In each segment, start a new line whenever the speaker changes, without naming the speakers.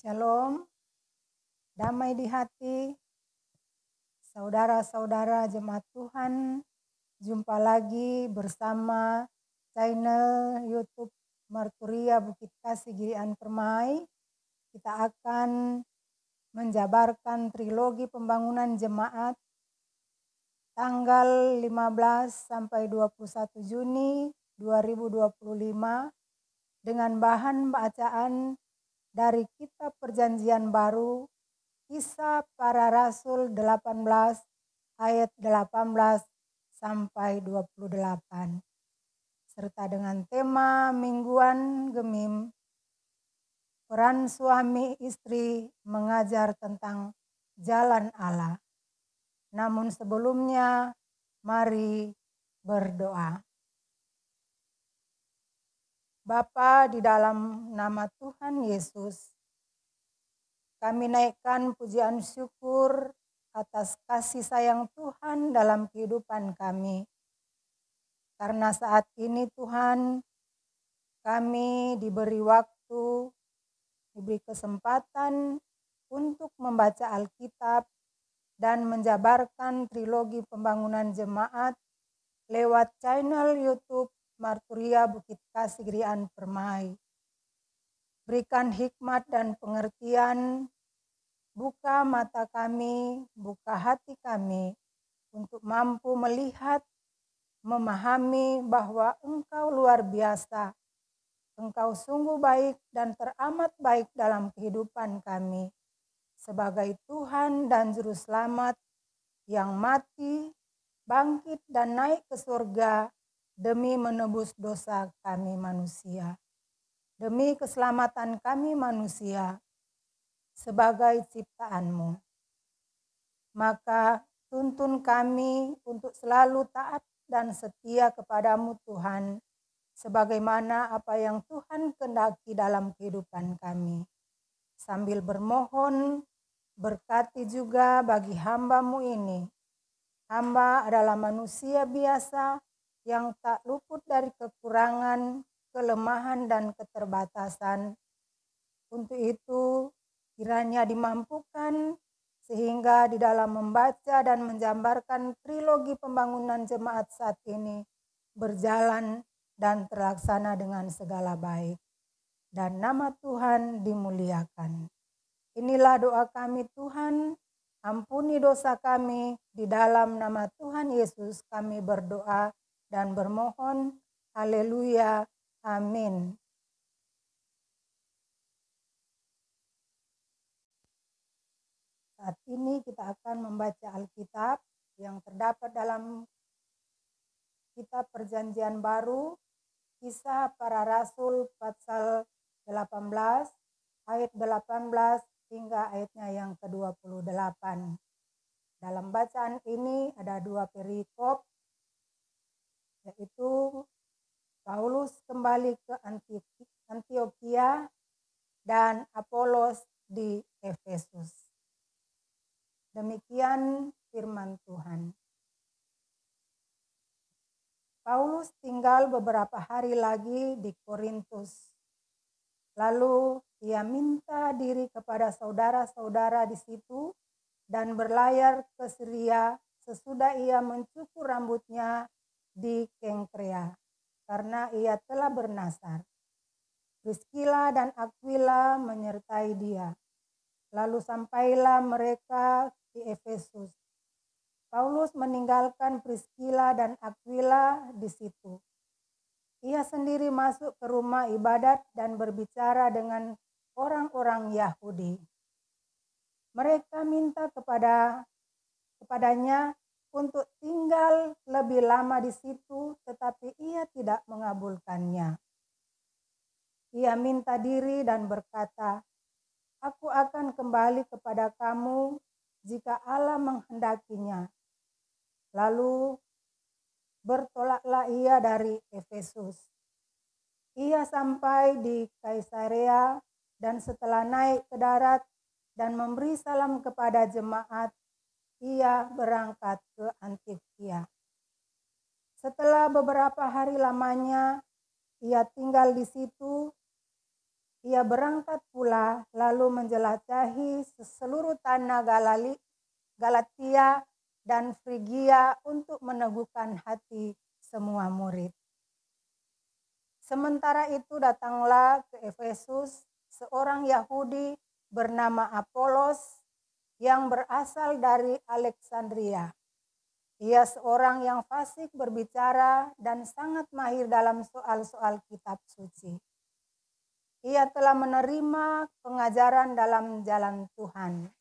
Shalom, damai di hati, saudara-saudara jemaat Tuhan. Jumpa lagi bersama channel YouTube Marturia Bukit Kasih Girian Permai. Kita akan menjabarkan trilogi pembangunan jemaat tanggal 15 sampai 21 Juni 2025 dengan bahan bacaan dari Kitab Perjanjian Baru, Kisah Para Rasul 18 ayat 18 sampai 28. Serta dengan tema mingguan Gemim, peran suami istri mengajar tentang jalan Allah. Namun sebelumnya, mari berdoa. Bapa, di dalam nama Tuhan Yesus, kami naikkan pujian syukur atas kasih sayang Tuhan dalam kehidupan kami. Karena saat ini Tuhan, kami diberi waktu, diberi kesempatan untuk membaca Alkitab dan menjabarkan trilogi pembangunan jemaat lewat channel YouTube Marturia Bukit Kasih Girian Permai. Berikan hikmat dan pengertian, buka mata kami, buka hati kami untuk mampu melihat, memahami bahwa Engkau luar biasa. Engkau sungguh baik dan teramat baik dalam kehidupan kami. Sebagai Tuhan dan Juru Selamat yang mati, bangkit dan naik ke surga demi menebus dosa kami manusia. Demi keselamatan kami manusia sebagai ciptaan-Mu. Maka tuntun kami untuk selalu taat dan setia kepadamu Tuhan, sebagaimana apa yang Tuhan kehendaki dalam kehidupan kami. Sambil bermohon, berkati juga bagi hamba-Mu ini. Hamba adalah manusia biasa yang tak luput dari kekurangan, kelemahan, dan keterbatasan. Untuk itu, kiranya dimampukan sehingga di dalam membaca dan menjabarkan trilogi pembangunan jemaat saat ini berjalan dan terlaksana dengan segala baik. Dan nama Tuhan dimuliakan. Inilah doa kami Tuhan, ampuni dosa kami, di dalam nama Tuhan Yesus kami berdoa dan bermohon. Haleluya, amin. Saat ini kita akan membaca Alkitab yang terdapat dalam Kitab Perjanjian Baru, Kisah Para Rasul pasal 18 ayat 18 hingga ayatnya yang ke-28. Dalam bacaan ini ada dua perikop, yaitu Paulus kembali ke Antiokhia dan Apolos di Efesus. Demikian firman Tuhan. Paulus tinggal beberapa hari lagi di Korintus. Lalu ia minta diri kepada saudara-saudara di situ dan berlayar ke Syria sesudah ia mencukur rambutnya di Kengkrea, karena ia telah bernasar. Priscilla dan Aquila menyertai dia. Lalu sampailah mereka di Efesus. Paulus meninggalkan Priscilla dan Aquila di situ. Ia sendiri masuk ke rumah ibadat dan berbicara dengan orang-orang Yahudi. Mereka minta kepadanya untuk tinggal lebih lama di situ, tetapi ia tidak mengabulkannya. Ia minta diri dan berkata, "Aku akan kembali kepada kamu jika Allah menghendakinya." Lalu bertolaklah ia dari Efesus. Ia sampai di Kaisarea dan setelah naik ke darat dan memberi salam kepada jemaat, ia berangkat ke Antiokhia. Setelah beberapa hari lamanya ia tinggal di situ, Ia berangkat pula lalu menjelajahi seluruh tanah Galatia dan Frigia untuk meneguhkan hati semua murid. Sementara itu datanglah ke Efesus seorang Yahudi bernama Apolos yang berasal dari Alexandria. Ia seorang yang fasik berbicara dan sangat mahir dalam soal-soal kitab suci. Ia telah menerima pengajaran dalam jalan Tuhan.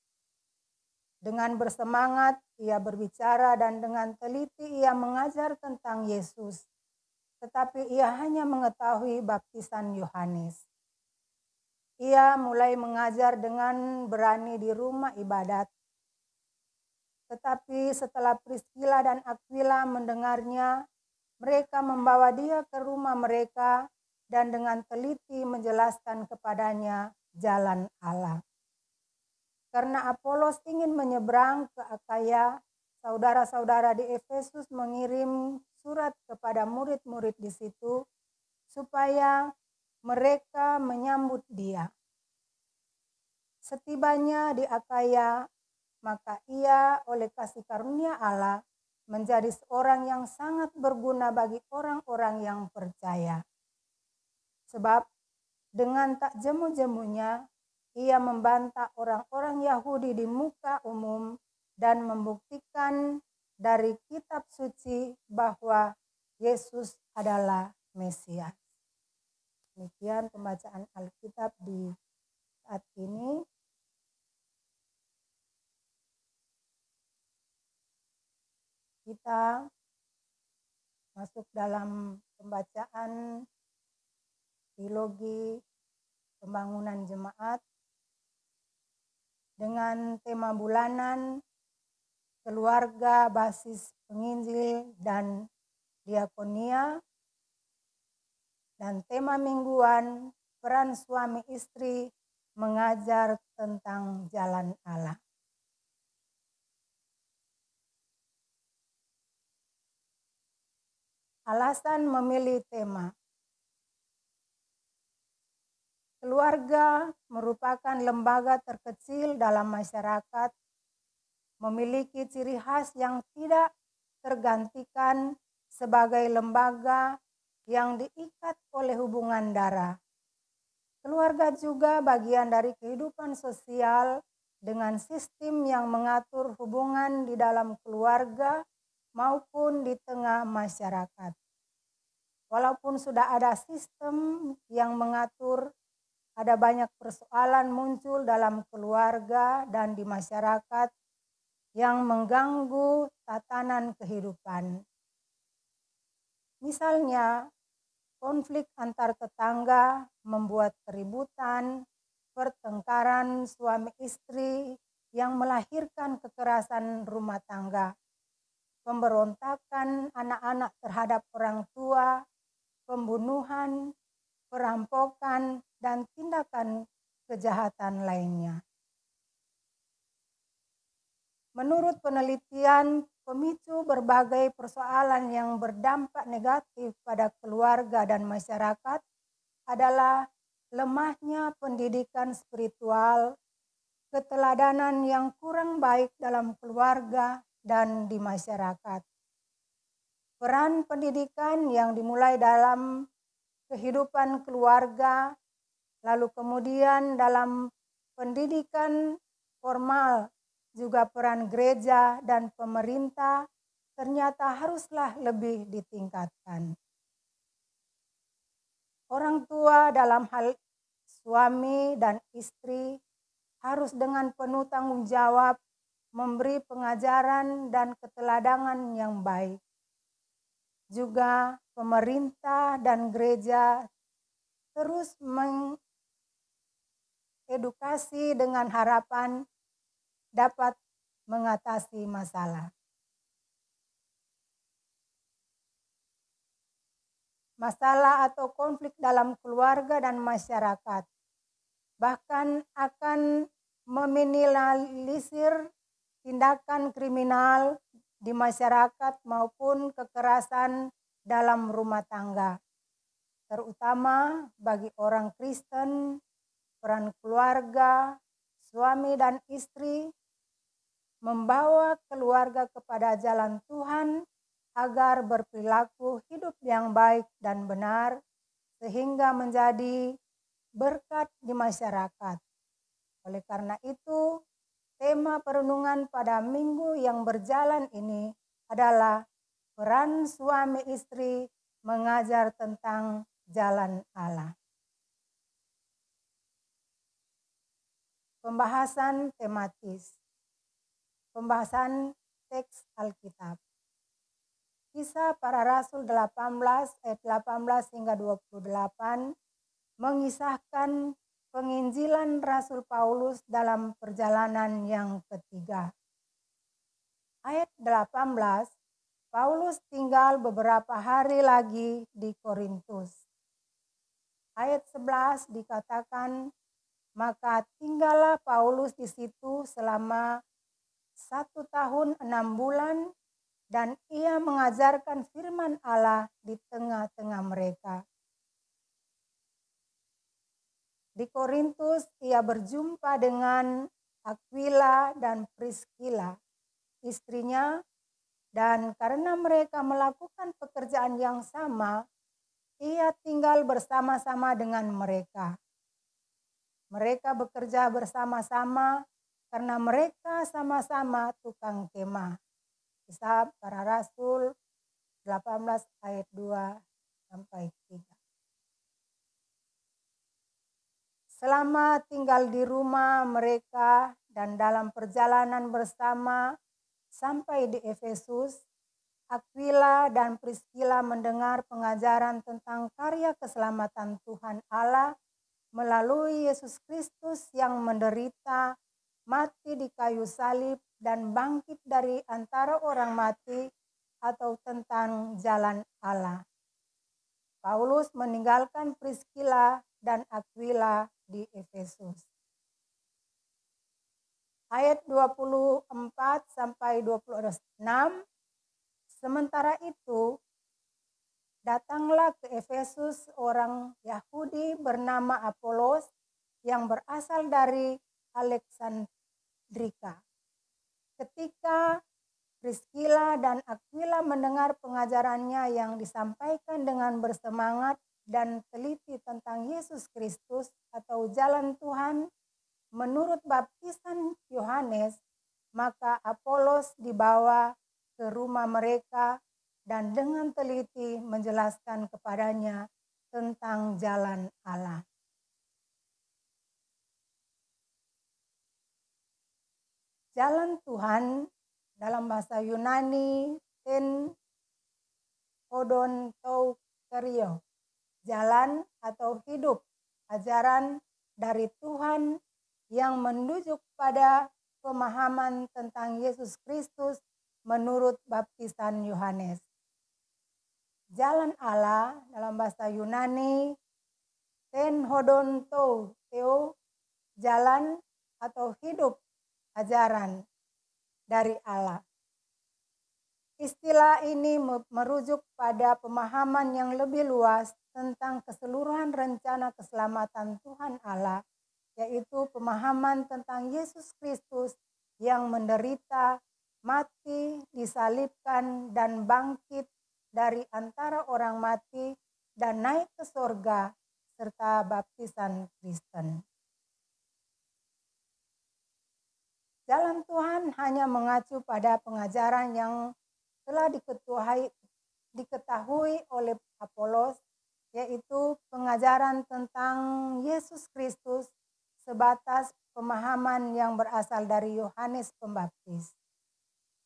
Dengan bersemangat ia berbicara dan dengan teliti ia mengajar tentang Yesus. Tetapi ia hanya mengetahui baptisan Yohanes. Ia mulai mengajar dengan berani di rumah ibadat. Tetapi setelah Priskila dan Aquila mendengarnya, mereka membawa dia ke rumah mereka dan dengan teliti menjelaskan kepadanya jalan Allah. Karena Apolos ingin menyeberang ke Akaya, saudara-saudara di Efesus mengirim surat kepada murid-murid di situ supaya mereka menyambut dia. Setibanya di Akaya, maka ia oleh kasih karunia Allah menjadi seorang yang sangat berguna bagi orang-orang yang percaya. Sebab dengan tak jemu-jemunya ia membantah orang-orang Yahudi di muka umum dan membuktikan dari kitab suci bahwa Yesus adalah Mesias. Demikian pembacaan Alkitab di saat ini. Kita masuk dalam pembacaan teologi pembangunan jemaat dengan tema bulanan keluarga basis penginjil dan diakonia, dan tema mingguan peran suami istri mengajar tentang jalan Allah. Alasan memilih tema. Keluarga merupakan lembaga terkecil dalam masyarakat, memiliki ciri khas yang tidak tergantikan sebagai lembaga yang diikat oleh hubungan darah. Keluarga juga bagian dari kehidupan sosial dengan sistem yang mengatur hubungan di dalam keluarga maupun di tengah masyarakat. Walaupun sudah ada sistem yang mengatur, ada banyak persoalan muncul dalam keluarga dan di masyarakat yang mengganggu tatanan kehidupan. Misalnya, konflik antar tetangga membuat keributan, pertengkaran suami istri yang melahirkan kekerasan rumah tangga, pemberontakan anak-anak terhadap orang tua, pembunuhan, perampokan, dan tindakan kejahatan lainnya. Menurut penelitian, pemicu berbagai persoalan yang berdampak negatif pada keluarga dan masyarakat adalah lemahnya pendidikan spiritual, keteladanan yang kurang baik dalam keluarga dan di masyarakat. Peran pendidikan yang dimulai dalam kehidupan keluarga, lalu kemudian dalam pendidikan formal, juga peran gereja dan pemerintah ternyata haruslah lebih ditingkatkan. Orang tua dalam hal suami dan istri harus dengan penuh tanggung jawab memberi pengajaran dan keteladanan yang baik. Juga pemerintah dan gereja terus mengedukasi dengan harapan dapat mengatasi masalah. Masalah atau konflik dalam keluarga dan masyarakat bahkan akan meminimalisir tindakan kriminal di masyarakat maupun kekerasan dalam rumah tangga, terutama bagi orang Kristen peran keluarga, suami dan istri, membawa keluarga kepada jalan Tuhan agar berperilaku hidup yang baik dan benar, sehingga menjadi berkat di masyarakat. Oleh karena itu, tema perenungan pada minggu yang berjalan ini adalah peran suami istri mengajar tentang jalan Allah. Pembahasan tematis. Pembahasan teks Alkitab. Kisah Para Rasul 18 ayat 18 hingga 28 mengisahkan penginjilan Rasul Paulus dalam perjalanan yang ketiga. Ayat 18, Paulus tinggal beberapa hari lagi di Korintus. Ayat 11 dikatakan, maka tinggallah Paulus di situ selama 1 tahun 6 bulan dan ia mengajarkan firman Allah di tengah-tengah mereka. Di Korintus ia berjumpa dengan Aquila dan Priscilla, istrinya, dan karena mereka melakukan pekerjaan yang sama, ia tinggal bersama-sama dengan mereka. Mereka bekerja bersama-sama karena mereka sama-sama tukang kemah. Kisah Para Rasul 18 ayat 2 sampai 3. Selama tinggal di rumah mereka dan dalam perjalanan bersama sampai di Efesus, Aquila dan Priscilla mendengar pengajaran tentang karya keselamatan Tuhan Allah melalui Yesus Kristus yang menderita, mati di kayu salib, dan bangkit dari antara orang mati, atau tentang jalan Allah. Paulus meninggalkan Priscilla dan Aquila di Efesus. Ayat 24 sampai 26, sementara itu datanglah ke Efesus orang Yahudi bernama Apolos yang berasal dari Aleksandrika. Ketika Priscilla dan Aquila mendengar pengajarannya yang disampaikan dengan bersemangat dan teliti tentang Yesus Kristus atau jalan Tuhan menurut baptisan Yohanes, maka Apolos dibawa ke rumah mereka dan dengan teliti menjelaskan kepadanya tentang jalan Allah. Jalan Tuhan dalam bahasa Yunani ten odontokerio, jalan atau hidup, ajaran dari Tuhan yang menunjuk pada pemahaman tentang Yesus Kristus menurut baptisan Yohanes. Jalan Allah dalam bahasa Yunani ten hodontoteo, jalan atau hidup, ajaran dari Allah. Istilah ini merujuk pada pemahaman yang lebih luas tentang keseluruhan rencana keselamatan Tuhan Allah, yaitu pemahaman tentang Yesus Kristus yang menderita, mati, disalibkan, dan bangkit dari antara orang mati dan naik ke sorga, serta baptisan Kristen. Jalan Tuhan hanya mengacu pada pengajaran yang telah diketahui oleh Apolos, yaitu pengajaran tentang Yesus Kristus sebatas pemahaman yang berasal dari Yohanes Pembaptis.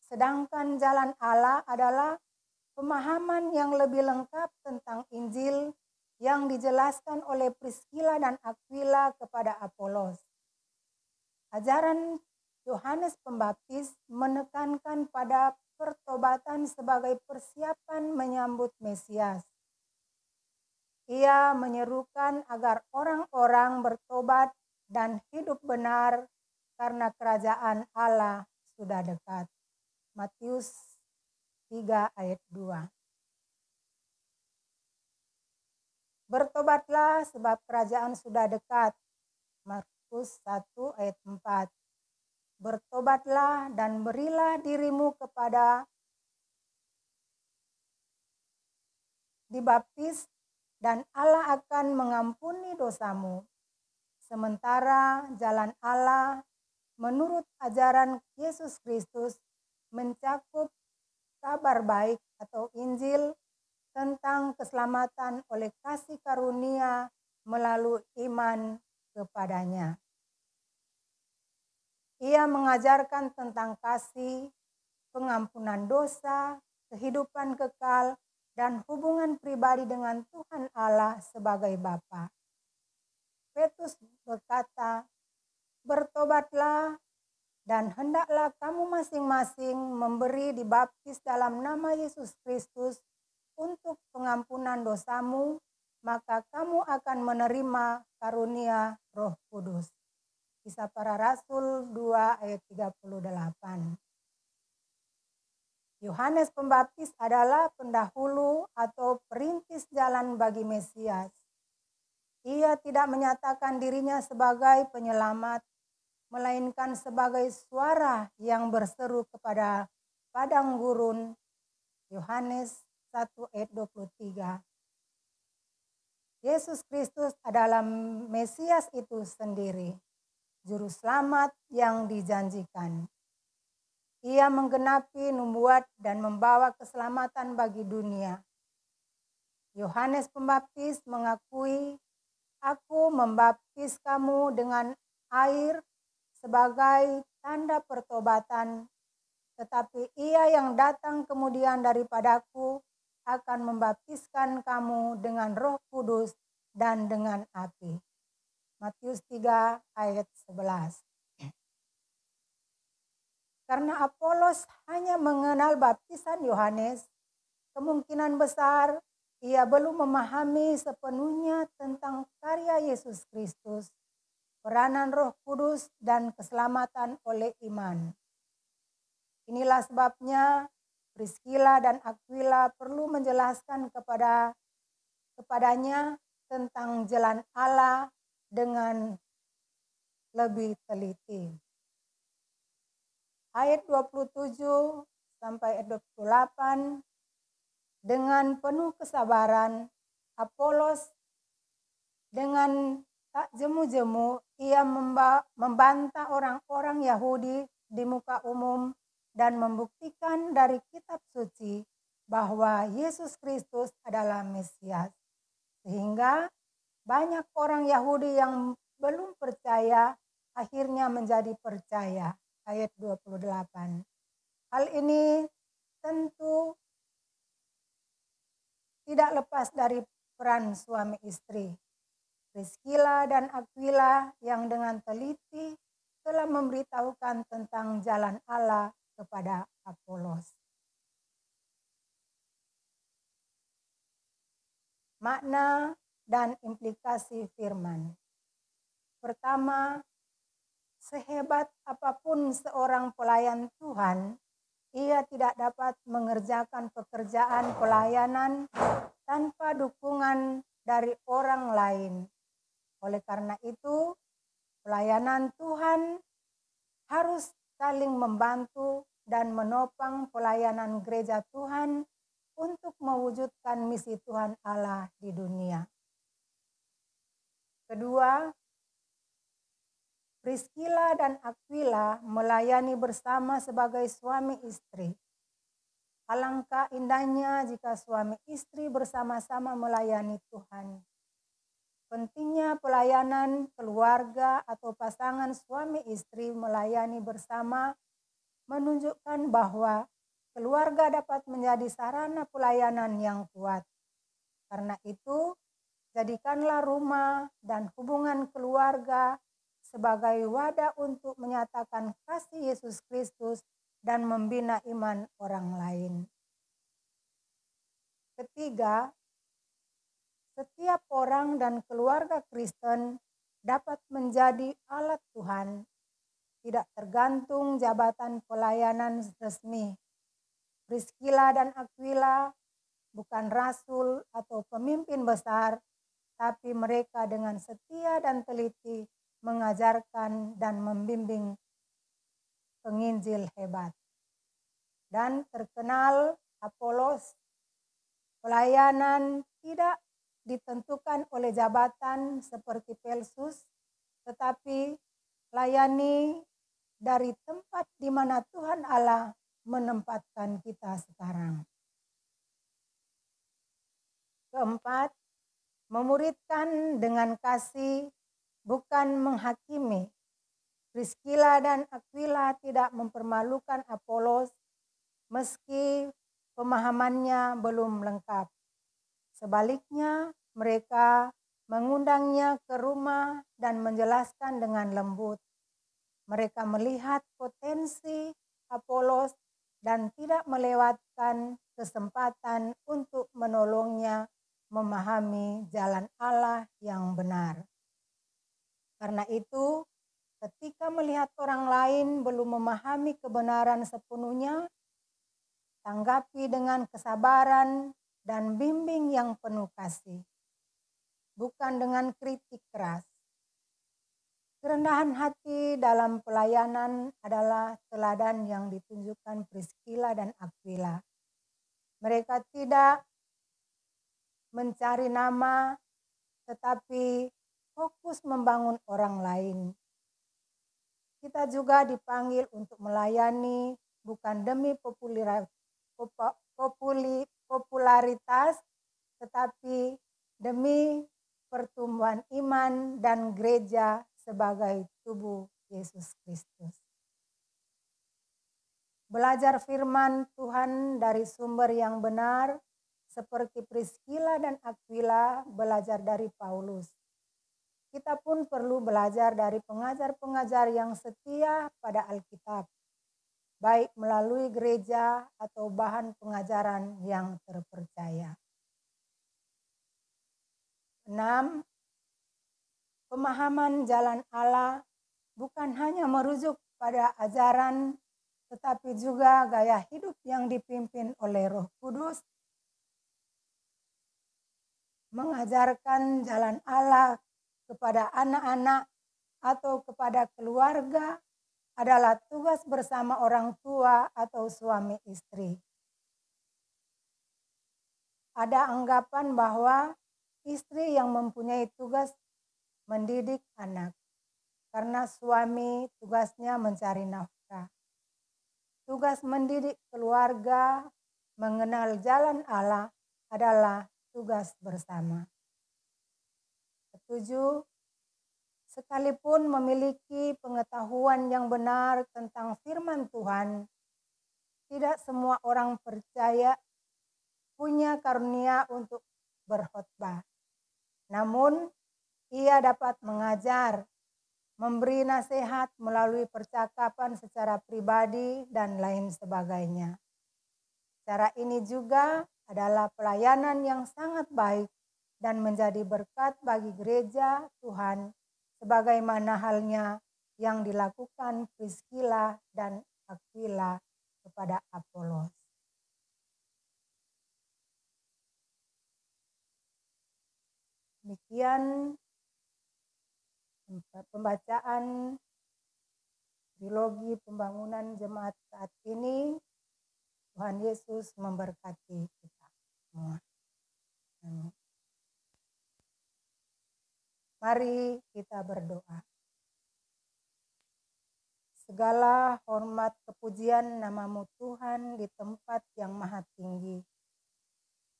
Sedangkan jalan Allah adalah pemahaman yang lebih lengkap tentang Injil yang dijelaskan oleh Priscilla dan Aquila kepada Apolos. Ajaran Yohanes Pembaptis menekankan pada pertobatan sebagai persiapan menyambut Mesias. Ia menyerukan agar orang-orang bertobat dan hidup benar karena kerajaan Allah sudah dekat. Matius 3 ayat 2. Bertobatlah sebab kerajaan sudah dekat. Markus 1 ayat 4. Bertobatlah dan berilah dirimu kepada dibaptis dan Allah akan mengampuni dosamu. Sementara jalan Allah menurut ajaran Yesus Kristus mencakup kabar baik atau Injil tentang keselamatan oleh kasih karunia melalui iman kepadanya. Ia mengajarkan tentang kasih, pengampunan dosa, kehidupan kekal, dan hubungan pribadi dengan Tuhan Allah sebagai Bapa. Petrus berkata, bertobatlah dan hendaklah kamu masing-masing memberi dibaptis dalam nama Yesus Kristus untuk pengampunan dosamu, maka kamu akan menerima karunia Roh Kudus. Kisah Para Rasul 2 ayat 38. Yohanes Pembaptis adalah pendahulu atau perintis jalan bagi Mesias. Ia tidak menyatakan dirinya sebagai penyelamat, melainkan sebagai suara yang berseru kepada padang gurun. Yohanes 1 ayat 23. Yesus Kristus adalah Mesias itu sendiri, juru selamat yang dijanjikan. Ia menggenapi nubuat dan membawa keselamatan bagi dunia. Yohanes Pembaptis mengakui, "Aku membaptis kamu dengan air sebagai tanda pertobatan, tetapi Ia yang datang kemudian daripadaku akan membaptiskan kamu dengan Roh Kudus dan dengan api." Matius 3 ayat 11. Karena Apolos hanya mengenal baptisan Yohanes, kemungkinan besar ia belum memahami sepenuhnya tentang karya Yesus Kristus, peranan Roh Kudus, dan keselamatan oleh iman. Inilah sebabnya Priscilla dan Aquila perlu menjelaskan kepadanya tentang jalan Allah dengan lebih teliti. Ayat 27 sampai ayat 28, dengan penuh kesabaran, Apolos dengan tak jemu-jemu, ia membantah orang-orang Yahudi di muka umum dan membuktikan dari kitab suci bahwa Yesus Kristus adalah Mesias. Sehingga banyak orang Yahudi yang belum percaya akhirnya menjadi percaya. Ayat 28. Hal ini tentu tidak lepas dari peran suami istri, Priscilla dan Aquila, yang dengan teliti telah memberitahukan tentang jalan Allah kepada Apolos. Makna dan implikasi firman. Pertama, sehebat apapun seorang pelayan Tuhan, ia tidak dapat mengerjakan pekerjaan pelayanan tanpa dukungan dari orang lain. Oleh karena itu, pelayanan Tuhan harus saling membantu dan menopang pelayanan gereja Tuhan untuk mewujudkan misi Tuhan Allah di dunia. Kedua, Priscilla dan Aquila melayani bersama sebagai suami istri. Alangkah indahnya jika suami istri bersama-sama melayani Tuhan. Pentingnya pelayanan keluarga atau pasangan suami istri melayani bersama menunjukkan bahwa keluarga dapat menjadi sarana pelayanan yang kuat. Karena itu, jadikanlah rumah dan hubungan keluarga sebagai wadah untuk menyatakan kasih Yesus Kristus dan membina iman orang lain. Ketiga, setiap orang dan keluarga Kristen dapat menjadi alat Tuhan, tidak tergantung jabatan pelayanan resmi. Priscilla dan Aquila bukan rasul atau pemimpin besar, tapi mereka dengan setia dan teliti mengajarkan dan membimbing penginjil hebat. Dan terkenal Apolos, pelayanan tidak ditentukan oleh jabatan seperti Pelsus, tetapi layani dari tempat di mana Tuhan Allah menempatkan kita sekarang. Keempat, memuridkan dengan kasih, bukan menghakimi. Priscilla dan Aquila tidak mempermalukan Apolos meski pemahamannya belum lengkap. Sebaliknya, mereka mengundangnya ke rumah dan menjelaskan dengan lembut. Mereka melihat potensi Apolos dan tidak melewatkan kesempatan untuk menolongnya memahami jalan Allah yang benar. Karena itu, ketika melihat orang lain belum memahami kebenaran sepenuhnya, tanggapi dengan kesabaran dan bimbing yang penuh kasih, bukan dengan kritik keras. Kerendahan hati dalam pelayanan adalah teladan yang ditunjukkan Priscilla dan Aquila. Mereka tidak mencari nama, tetapi fokus membangun orang lain. Kita juga dipanggil untuk melayani bukan demi popularitas, tetapi demi pertumbuhan iman dan gereja sebagai tubuh Yesus Kristus. Belajar firman Tuhan dari sumber yang benar, seperti Priscilla dan Aquila belajar dari Paulus. Kita pun perlu belajar dari pengajar-pengajar yang setia pada Alkitab, baik melalui gereja atau bahan pengajaran yang terpercaya. 6. Pemahaman jalan Allah bukan hanya merujuk pada ajaran, tetapi juga gaya hidup yang dipimpin oleh Roh Kudus. Mengajarkan jalan Allah kepada anak-anak atau kepada keluarga adalah tugas bersama orang tua atau suami istri. Ada anggapan bahwa istri yang mempunyai tugas mendidik anak, karena suami tugasnya mencari nafkah. Tugas mendidik keluarga mengenal jalan Allah adalah tugas bersama. 7. Sekalipun memiliki pengetahuan yang benar tentang firman Tuhan, tidak semua orang percaya punya karunia untuk berkhotbah. Namun, ia dapat mengajar, memberi nasihat melalui percakapan secara pribadi, dan lain sebagainya. Cara ini juga adalah pelayanan yang sangat baik dan menjadi berkat bagi gereja Tuhan, sebagaimana halnya yang dilakukan Priscilla dan Aquila kepada Apolos. Demikian pembacaan trilogi pembangunan jemaat saat ini. Tuhan Yesus memberkati kita semua. Amin. Mari kita berdoa. Segala hormat kepujian namamu Tuhan di tempat yang maha tinggi.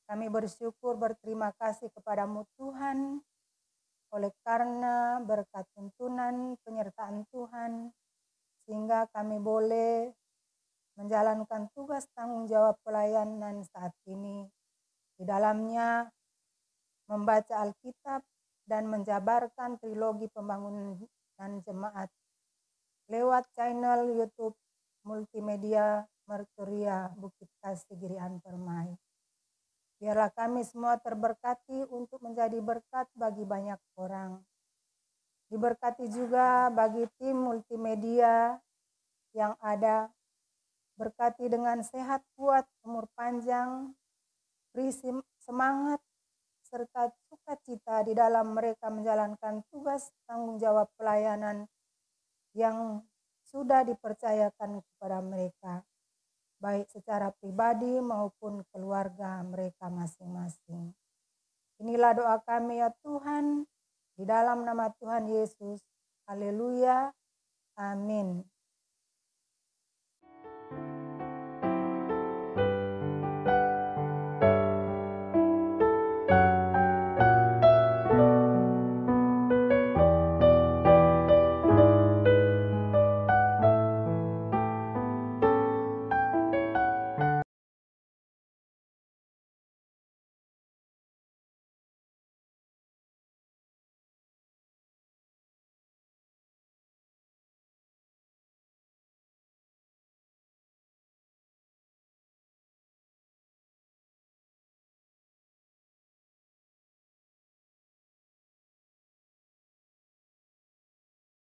Kami bersyukur berterima kasih kepadamu Tuhan, oleh karena berkat tuntunan penyertaan Tuhan, sehingga kami boleh menjalankan tugas tanggung jawab pelayanan saat ini. Di dalamnya membaca Alkitab dan menjabarkan trilogi pembangunan jemaat lewat channel YouTube multimedia Mercuria Bukit Kasih Girian Permai. Biarlah kami semua terberkati untuk menjadi berkat bagi banyak orang. Diberkati juga bagi tim multimedia yang ada. Berkati dengan sehat, kuat, umur panjang, beri semangat serta sukacita di dalam mereka menjalankan tugas tanggung jawab pelayanan yang sudah dipercayakan kepada mereka, baik secara pribadi maupun keluarga mereka masing-masing. Inilah doa kami ya Tuhan, di dalam nama Tuhan Yesus. Haleluya. Amin.